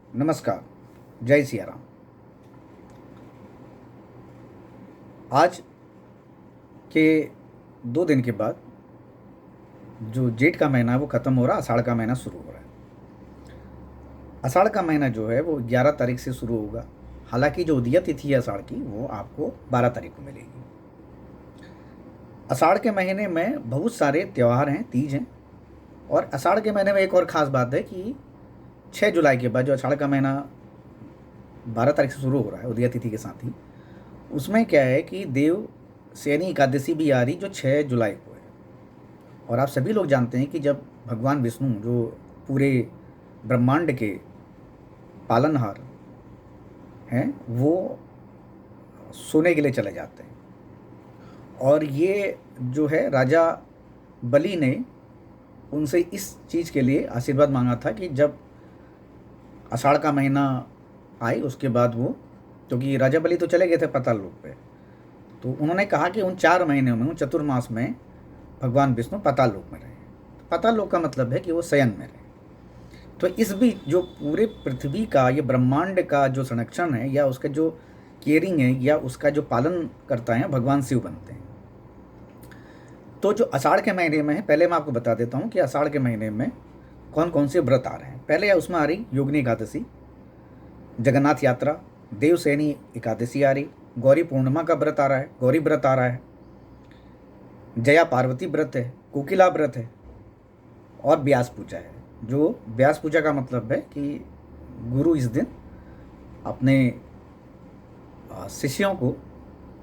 नमस्कार। जय सिया राम। आज के 2 दिन के बाद जो जेठ का महीना है वो ख़त्म हो रहा, आषाढ़ का महीना शुरू हो रहा है। आषाढ़ का महीना जो है वो 11 तारीख से शुरू होगा। हालांकि जो उदया तिथि है आषाढ़ की वो आपको 12 तारीख को मिलेगी। आषाढ़ के महीने में बहुत सारे त्यौहार हैं, तीज हैं। और आषाढ़ के महीने में एक और ख़ास बात है कि 6 जुलाई के बाद जो आषाढ़ का महीना 12 तारीख से शुरू हो रहा है उदया तिथि के साथ ही, उसमें क्या है कि देव सैनी एकादशी भी आ रही जो 6 जुलाई को है। और आप सभी लोग जानते हैं कि जब भगवान विष्णु जो पूरे ब्रह्मांड के पालनहार हैं वो सोने के लिए चले जाते हैं। और ये जो है राजा बलि ने उनसे इस चीज़ के लिए आशीर्वाद मांगा था कि जब आषाढ़ का महीना आए उसके बाद वो, क्योंकि राजा बलि तो चले गए थे पाताल लोक पे, तो उन्होंने कहा कि उन 4 महीनों में, उन चतुर्मास में भगवान विष्णु पाताल लोक में रहे। पाताल लोक का मतलब है कि वो शयन में रहे। तो इस बीच जो पूरे पृथ्वी का, ये ब्रह्मांड का जो संरक्षण है या उसका जो केयरिंग है या उसका जो पालन करता है, भगवान शिव बनते हैं। तो जो आषाढ़ के महीने में है, पहले मैं आपको बता देता हूँ कि आषाढ़ के महीने में कौन कौन से व्रत आ रहे हैं। पहले उसमें आ रही योगिनी एकादशी, जगन्नाथ यात्रा, देवसैनी एकादशी आ रही, गौरी पूर्णिमा का व्रत आ रहा है, गौरी व्रत आ रहा है, जया पार्वती व्रत है, कोकिला व्रत है और व्यास पूजा है। जो व्यास पूजा का मतलब है कि गुरु इस दिन अपने शिष्यों को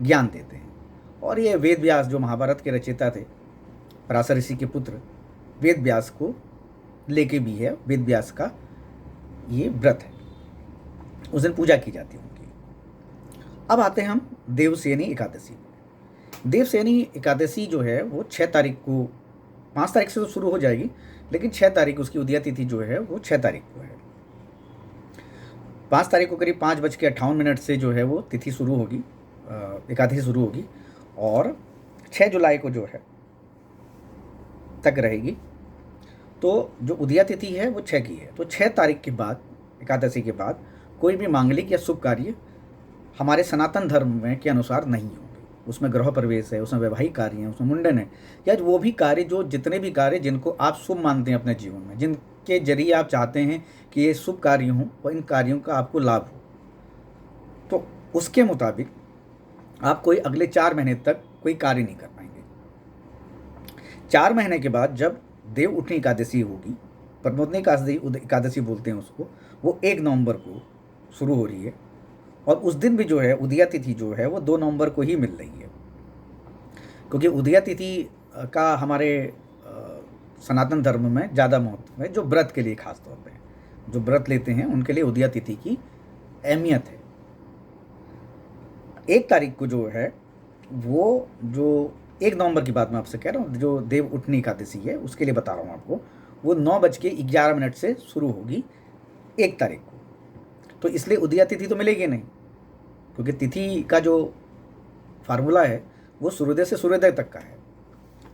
ज्ञान देते हैं। और ये वेद व्यास जो महाभारत के रचयिता थे, पराशर ऋषि के पुत्र, वेद व्यास को लेके भी है। वेद व्यास का ये व्रत है, उस दिन पूजा की जाती है उनकी। अब आते हैं हम देवसैनी एकादशी। देवसैनी एकादशी जो है वो 6 तारीख को, 5 तारीख से तो शुरू हो जाएगी, लेकिन 6 तारीख उसकी उदया तिथि जो है वो 6 तारीख को है। 5 तारीख को करीब 5:58 से जो है वो तिथि शुरू होगी, एकादशी शुरू होगी और 6 जुलाई को जो है तक रहेगी। तो जो उदया तिथि है वो 6 की है। तो 6 तारीख के बाद, एकादशी के बाद, कोई भी मांगलिक या शुभ कार्य हमारे सनातन धर्म में के अनुसार नहीं होंगे। उसमें गृह प्रवेश है, उसमें वैवाहिक कार्य है, उसमें मुंडन है, या वो भी कार्य जो, जितने भी कार्य जिनको आप शुभ मानते हैं अपने जीवन में, जिनके जरिए आप चाहते हैं कि ये शुभ कार्य हों और इन कार्यों का आपको लाभ हो, तो उसके मुताबिक आप कोई अगले 4 महीने तक कोई कार्य नहीं कर पाएंगे। 4 महीने के बाद जब देव उठनी एकादशी होगी, प्रमोदनी एकादशी बोलते हैं उसको, वो 1 नवंबर को शुरू हो रही है। और उस दिन भी जो है उदया तिथि जो है वो 2 नवंबर को ही मिल रही है, क्योंकि उदया तिथि का हमारे सनातन धर्म में ज़्यादा महत्व है। जो व्रत के लिए, खास तौर पे जो व्रत लेते हैं उनके लिए उदया तिथि की अहमियत है। 1 तारीख को जो है वो, जो 1 नवंबर की बात मैं आपसे कह रहा हूँ, जो देव उठनी एकादशी है उसके लिए बता रहा हूँ आपको, वो 9:11 से शुरू होगी 1 तारीख को। तो इसलिए उदया तिथि तो मिलेगी नहीं, क्योंकि तिथि का जो फार्मूला है वो सूर्योदय से सूर्योदय तक का है।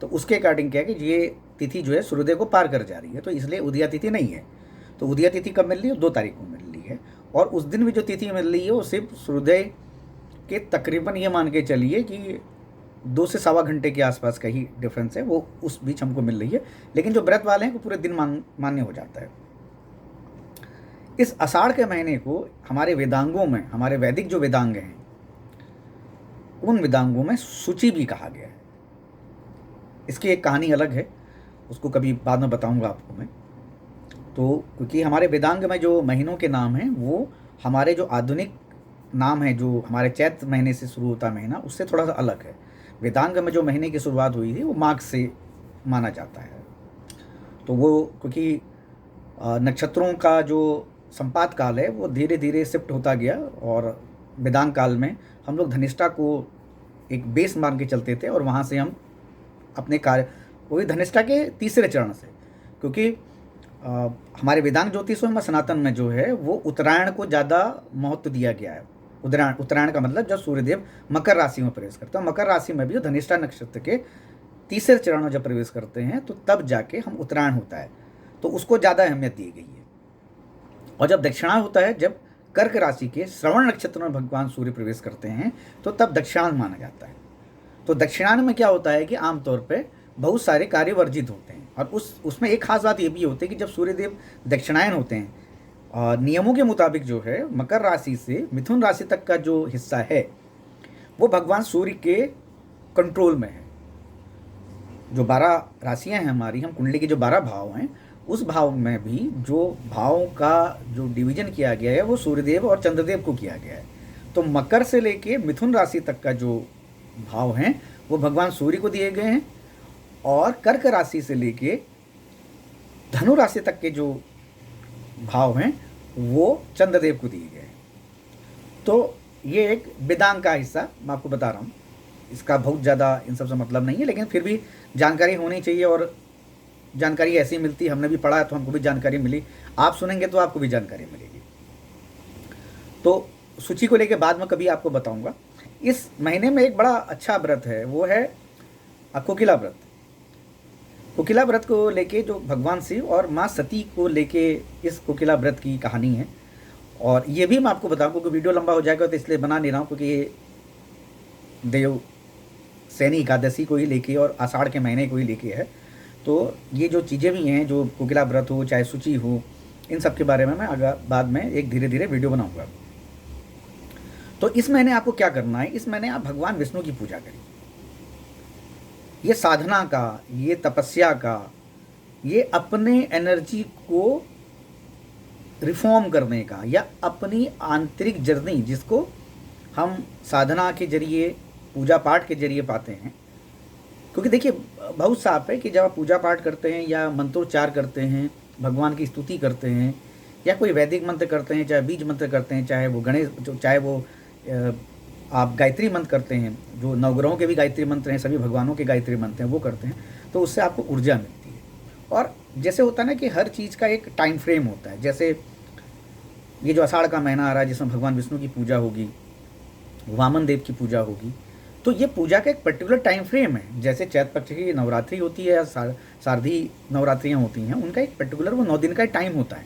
तो उसके अकॉर्डिंग क्या है कि ये तिथि जो है सूर्योदय को पार कर जा रही है, तो इसलिए उदया तिथि नहीं है। तो उदया तिथि कब मिल रही है? 2 तारीख को मिल रही है। और उस दिन भी जो तिथि मिल रही है वो सिर्फ सूर्योदय के तकरीबन, ये मान के चलिए कि 2 से सवा घंटे के आसपास का ही डिफरेंस है, वो उस बीच हमको मिल रही है। लेकिन जो व्रत वाले हैं वो पूरे दिन मान्य हो जाता है। इस आषाढ़ के महीने को हमारे वेदांगों में, हमारे वैदिक जो वेदांग हैं, उन वेदांगों में सूची भी कहा गया है। इसकी एक कहानी अलग है, उसको कभी बाद में बताऊंगा आपको मैं। तो क्योंकि हमारे वेदांग में जो महीनों के नाम हैं वो हमारे जो आधुनिक नाम है, जो हमारे चैत्र महीने से शुरू होता है महीना, उससे थोड़ा सा अलग है। वेदांग में जो महीने की शुरुआत हुई थी वो माघ से माना जाता है। तो वो, क्योंकि नक्षत्रों का जो संपात काल है वो धीरे धीरे शिफ्ट होता गया, और वेदांग काल में हम लोग धनिष्ठा को एक बेस मान के चलते थे, और वहाँ से हम अपने कार्य, वही धनिष्ठा के तीसरे चरण से, क्योंकि हमारे वेदांग ज्योतिषों में, सनातन में जो है वो उत्तरायण को ज़्यादा महत्व दिया गया है। उत्तरायण का मतलब जब सूर्यदेव मकर राशि में प्रवेश करते हैं, मकर राशि में भी धनिष्ठा नक्षत्र के तीसरे चरण में जब प्रवेश करते हैं तो तब जाके हम उत्तरायण होता है, तो उसको ज़्यादा अहमियत दी गई है। और जब दक्षिणायन होता है, जब कर्क राशि के श्रवण नक्षत्र में भगवान सूर्य प्रवेश करते हैं, तो तब दक्षिणायन माना जाता है। तो दक्षिणायन में क्या होता है कि आमतौर पे बहुत सारे कार्य वर्जित होते हैं, और उसमें एक खास बात ये भी होती है कि जब सूर्यदेव दक्षिणायन होते हैं, और नियमों के मुताबिक जो है मकर राशि से मिथुन राशि तक का जो हिस्सा है वो भगवान सूर्य के कंट्रोल में है। जो 12 राशियां हैं हमारी, हम कुंडली के जो 12 भाव हैं, उस भाव में भी जो भावों का जो डिवीजन किया गया है वो सूर्यदेव और चंद्रदेव को किया गया है। तो मकर से लेके मिथुन राशि तक का जो भाव हैं वो भगवान सूर्य को दिए गए हैं, और कर्क राशि से लेके धनु राशि तक के जो भाव हैं वो चंद्रदेव को दिए गए हैं। तो ये एक वेदांग का हिस्सा मैं आपको बता रहा हूँ, इसका बहुत ज़्यादा इन सबसे मतलब नहीं है, लेकिन फिर भी जानकारी होनी चाहिए, और जानकारी ऐसी मिलती, हमने भी पढ़ा है तो हमको भी जानकारी मिली, आप सुनेंगे तो आपको भी जानकारी मिलेगी। तो सूची को लेके बाद में कभी आपको बताऊंगा। इस महीने में एक बड़ा अच्छा व्रत है, वो है कोकिला व्रत। कोकिला व्रत को लेके जो भगवान शिव और माँ सती को लेके इस कोकिला व्रत की कहानी है, और ये भी मैं आपको बताऊं क्योंकि वीडियो लंबा हो जाएगा तो इसलिए बना नहीं रहा हूँ, क्योंकि ये देव सैनी एकादशी को ही लेके और आषाढ़ के महीने को ही लेके है। तो ये जो चीज़ें भी हैं, जो कोकिला व्रत हो चाहे सूची हो, इन सब के बारे में मैं अगर बाद में एक धीरे धीरे वीडियो बनाऊंगा। तो इस महीने आपको क्या करना है, इस महीने आप भगवान विष्णु की पूजा करिए। ये साधना का, ये तपस्या का, ये अपने एनर्जी को रिफॉर्म करने का, या अपनी आंतरिक जर्नी जिसको हम साधना के जरिए, पूजा पाठ के जरिए पाते हैं। क्योंकि देखिए बहुत साफ है कि जब आप पूजा पाठ करते हैं या मंत्रोच्चार करते हैं, भगवान की स्तुति करते हैं, या कोई वैदिक मंत्र करते हैं, चाहे बीज मंत्र करते हैं, चाहे वो गणेश, चाहे वो आप गायत्री मंत्र करते हैं, जो नवग्रहों के भी गायत्री मंत्र हैं, सभी भगवानों के गायत्री मंत्र हैं, वो करते हैं, तो उससे आपको ऊर्जा मिलती है। और जैसे होता है ना कि हर चीज़ का एक टाइम फ्रेम होता है, जैसे ये जो आषाढ़ का महीना आ रहा है जिसमें भगवान विष्णु की पूजा होगी, वामन देव की पूजा होगी, तो ये पूजा का एक पर्टिकुलर टाइम फ्रेम है। जैसे चैत पक्ष की नवरात्रि होती है या शारदीय नवरात्रियाँ होती हैं, उनका एक पर्टिकुलर वो 9 दिन का टाइम होता है,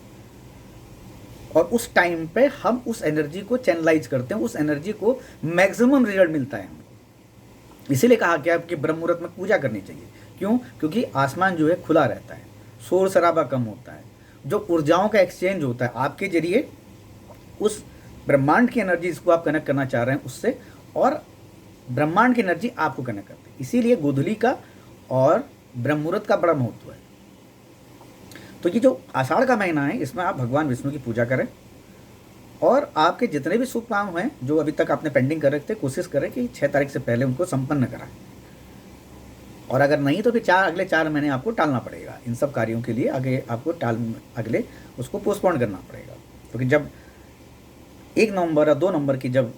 और उस टाइम पे हम उस एनर्जी को चैनलाइज करते हैं, उस एनर्जी को मैक्सिमम रिजल्ट मिलता है हमको। इसीलिए कहा गया कि ब्रह्म मुहूर्त में पूजा करनी चाहिए। क्यों? क्योंकि आसमान जो है खुला रहता है, शोर शराबा कम होता है, जो ऊर्जाओं का एक्सचेंज होता है आपके जरिए उस ब्रह्मांड की एनर्जी जिसको आप कनेक्ट करना चाह रहे हैं उससे, और ब्रह्मांड की एनर्जी आपको कनेक्ट करती है। इसीलिए गोधूली का और ब्रह्म मुहूर्त का बड़ा महत्व है। तो ये जो आषाढ़ का महीना है, इसमें आप भगवान विष्णु की पूजा करें, और आपके जितने भी शुभ काम हैं जो अभी तक आपने पेंडिंग कर रखे थे, कोशिश करें कि 6 तारीख से पहले उनको संपन्न कराएं। और अगर नहीं तो फिर अगले 4 महीने आपको टालना पड़ेगा इन सब कार्यों के लिए, आगे आपको अगले उसको पोस्टपोन करना पड़ेगा। क्योंकि जब 1 नवंबर और 2 नवंबर की जब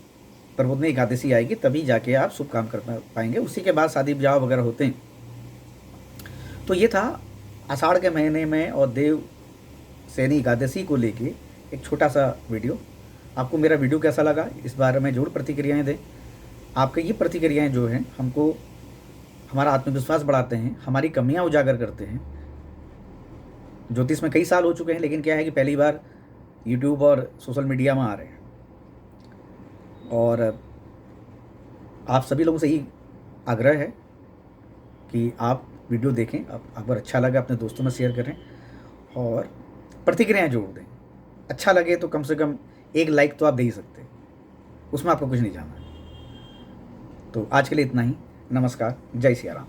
प्रबोधनी एकादशी आएगी तभी जाके आप शुभ काम कर पाएंगे, उसी के बाद शादी ब्याह वगैरह होते हैं। तो ये था आषाढ़ के महीने में और देव सैनी एकादशी को लेके एक छोटा सा वीडियो। आपको मेरा वीडियो कैसा लगा इस बारे में जरूर प्रतिक्रियाएं दें। आपके ये प्रतिक्रियाएं जो हैं हमको हमारा आत्मविश्वास बढ़ाते हैं, हमारी कमियां उजागर करते हैं। ज्योतिष में कई साल हो चुके हैं, लेकिन क्या है कि पहली बार यूट्यूब और सोशल मीडिया में आ रहे हैं, और आप सभी लोगों से ही आग्रह है कि आप वीडियो देखें, आप अगर अच्छा लगा अपने दोस्तों में शेयर करें और प्रतिक्रियाएं जरूर दें। अच्छा लगे तो कम से कम 1 लाइक तो आप दे ही सकते हैं, उसमें आपको कुछ नहीं जाना है। तो आज के लिए इतना ही। नमस्कार, जय सिया राम।